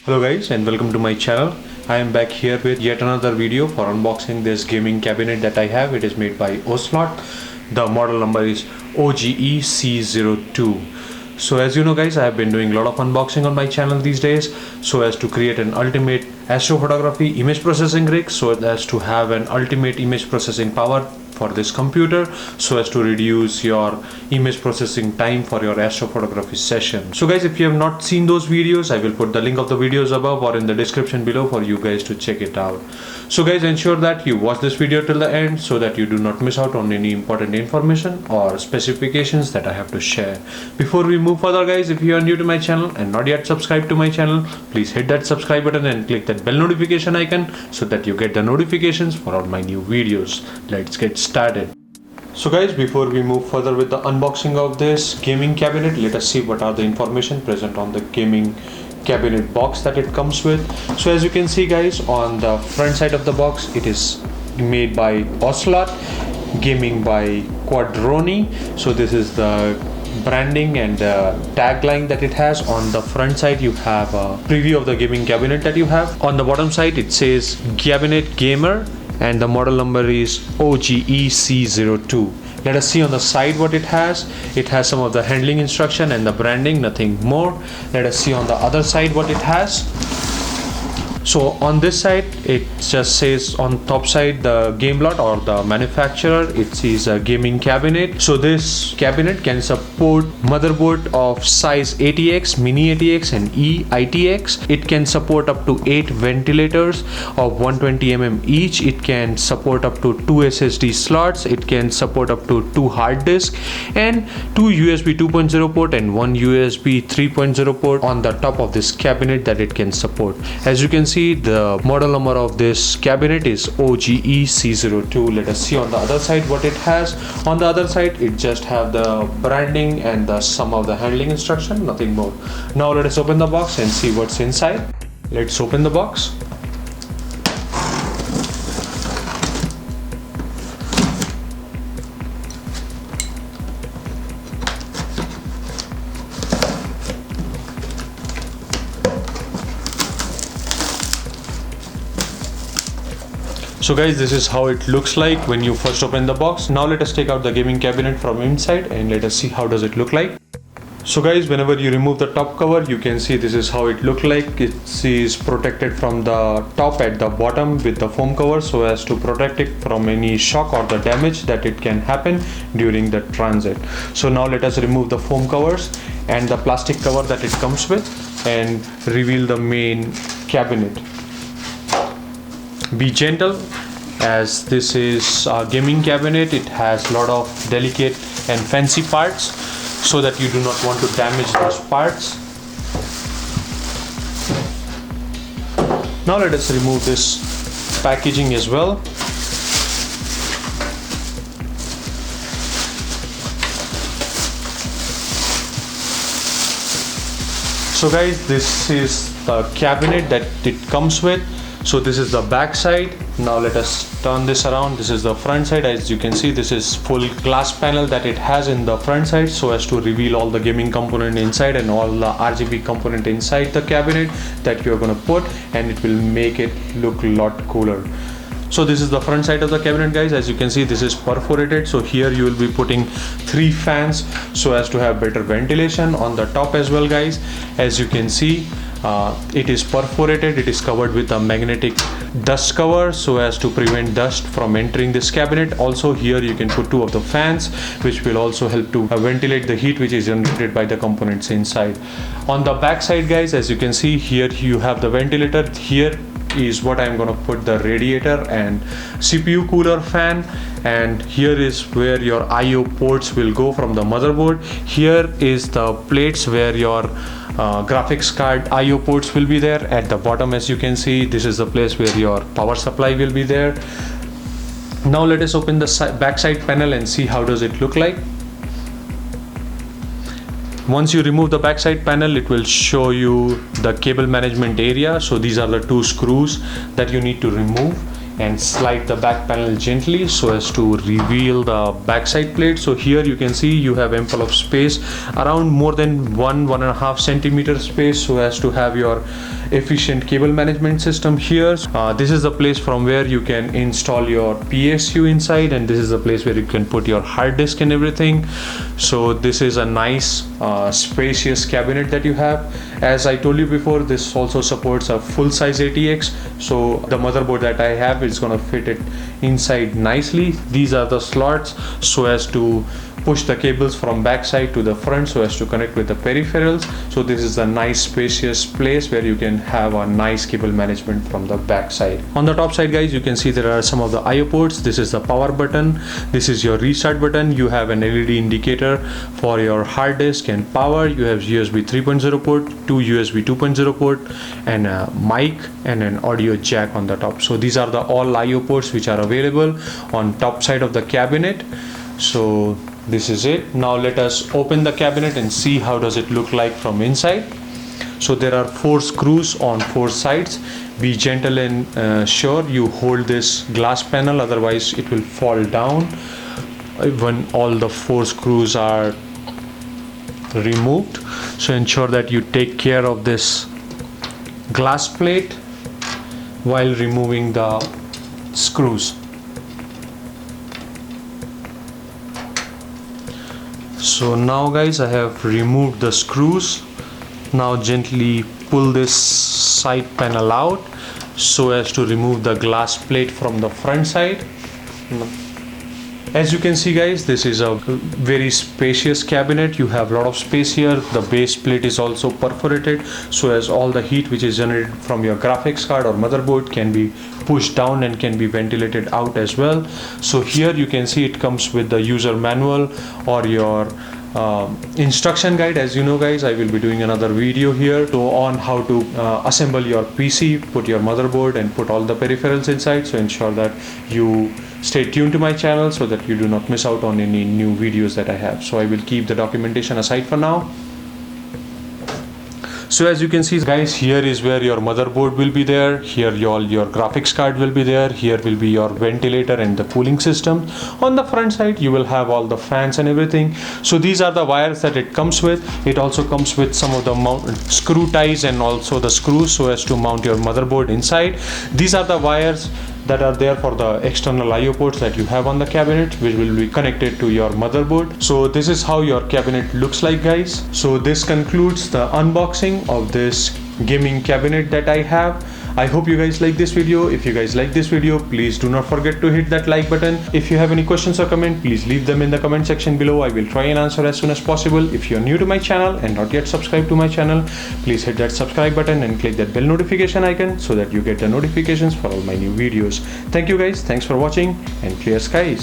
Hello guys and welcome to my channel. I am back here with yet another video for unboxing this gaming cabinet that I have. It is made by Ocelot. The model number is OGEC02. So as you know guys, I have been doing a lot of unboxing on my channel these days so as to create an ultimate astrophotography image processing rig, so as to have an ultimate image processing power for this computer, so as to reduce your image processing time for your astrophotography session. So guys, if you have not seen those videos, I will put the link of the videos above or in the description below for you guys to check it out. So guys, ensure that you watch this video till the end so that you do not miss out on any important information or specifications that I have to share. Before we move further guys, if you are new to my channel and not yet subscribed to my channel, please hit that subscribe button and click that bell notification icon so that you get the notifications for all my new videos. Let's get started. So guys, before we move further with the unboxing of this gaming cabinet, let us see what are the information present on the gaming cabinet box that it comes with. So as you can see guys, on the front side of the box, it is made by Ocelot, gaming by Quadroni. So this is the branding and tagline that it has. On the front side you have a preview of the gaming cabinet that you have. On the bottom side it says Cabinet Gamer and the model number is OGEC02. Let us see on the side what it has. It has some of the handling instruction and the branding, nothing more. Let us see on the other side what it has. So on this side it just says on top side the game lot or the manufacturer. It is a gaming cabinet. So this cabinet can support motherboard of size ATX, mini ATX and ITX. It can support up to 8 ventilators of 120 each. It can support up to 2 SSD slots. It can support up to 2 hard disks and 2 USB 2.0 port and 1 USB 3.0 port on the top of this cabinet that it can support. As you can see, the model number of this cabinet is OGEC02. Let us see on the other side what it has. On the other side it just have the branding and some of the handling instruction, nothing more. Now let us open the box and see what's inside. Let's open the box. So guys, this is how it looks like when you first open the box. Now let us take out the gaming cabinet from inside and let us see how does it look like. So guys, whenever you remove the top cover, you can see this is how it look like. It is protected from the top at the bottom with the foam cover so as to protect it from any shock or the damage that it can happen during the transit. So now let us remove the foam covers and the plastic cover that it comes with and reveal the main cabinet. Be gentle, as this is a gaming cabinet. It has a lot of delicate and fancy parts, so that you do not want to damage those parts. Now let us remove this packaging as well. So guys, this is the cabinet that it comes with. So this is the back side. Now let us turn this around. This is the front side. As you can see, this is full glass panel that it has in the front side so as to reveal all the gaming component inside and all the RGB component inside the cabinet that you are going to put, and it will make it look a lot cooler. So this is the front side of the cabinet guys. As you can see, this is perforated, so here you will be putting 3 fans so as to have better ventilation. On the top as well guys, as you can see, it is perforated. It is covered with a magnetic dust cover so as to prevent dust from entering this cabinet. Also here you can put 2 of the fans, which will also help to ventilate the heat which is generated by the components inside. On the back side guys, as you can see, here you have the ventilator. Here is what I'm going to put the radiator and CPU cooler fan, and here is where your IO ports will go from the motherboard. Here is the plates where your graphics card IO ports will be there. At the bottom, as you can see, this is the place where your power supply will be there. Now let us open the back side panel and see how does it look like. Once you remove the backside panel, it will show you the cable management area. So these are the 2 screws that you need to remove and slide the back panel gently so as to reveal the backside plate. So here you can see you have ample of space, around more than 1.5 centimeter space, so as to have your efficient cable management system here. This is the place from where you can install your PSU inside, and this is the place where you can put your hard disk and everything. So this is a nice spacious cabinet that you have. As I told you before, this also supports a full-size ATX, so the motherboard that I have is going to fit it inside nicely. These are the slots so as to push the cables from back side to the front so as to connect with the peripherals. So this is a nice spacious place where you can have a nice cable management from the back side. On the top side, guys, you can see there are some of the IO ports. This is the power button, this is your restart button. You have an LED indicator for your hard disk and power. You have USB 3.0 port, two USB 2.0 port, and a mic and an audio jack on the top. So these are the all IO ports which are available on top side of the cabinet. So this is it. Now let us open the cabinet and see how does it look like from inside. So there are 4 screws on 4 sides. Be gentle and sure you hold this glass panel, otherwise it will fall down when all the 4 screws are removed. So ensure that you take care of this glass plate while removing the screws. So now, guys, I have removed the screws. Now gently pull this side panel out so as to remove the glass plate from the front side. As you can see, guys, this is a very spacious cabinet. You have a lot of space here. The base plate is also perforated so as all the heat which is generated from your graphics card or motherboard can be pushed down and can be ventilated out as well. So here you can see it comes with the user manual or your instruction guide. As you know, guys, I will be doing another video here on how to assemble your PC, put your motherboard and put all the peripherals inside. So ensure that you stay tuned to my channel so that you do not miss out on any new videos that I have. So I will keep the documentation aside for now. So as you can see, guys, here is where your motherboard will be there. Here your graphics card will be there. Here will be your ventilator and the cooling system. On the front side you will have all the fans and everything. So these are the wires that it comes with. It also comes with some of the screw ties and also the screws so as to mount your motherboard inside. These are the wires that are there for the external IO ports that you have on the cabinet, which will be connected to your motherboard. So this is how your cabinet looks like, guys. So this concludes the unboxing of this gaming cabinet that I have. I hope you guys like this video. If you guys like this video, please do not forget to hit that like button. If you have any questions or comment, please leave them in the comment section below. I will try and answer as soon as possible. If you are new to my channel and not yet subscribed to my channel, please hit that subscribe button and click that bell notification icon so that you get the notifications for all my new videos. Thank you, guys. Thanks for watching, and clear skies.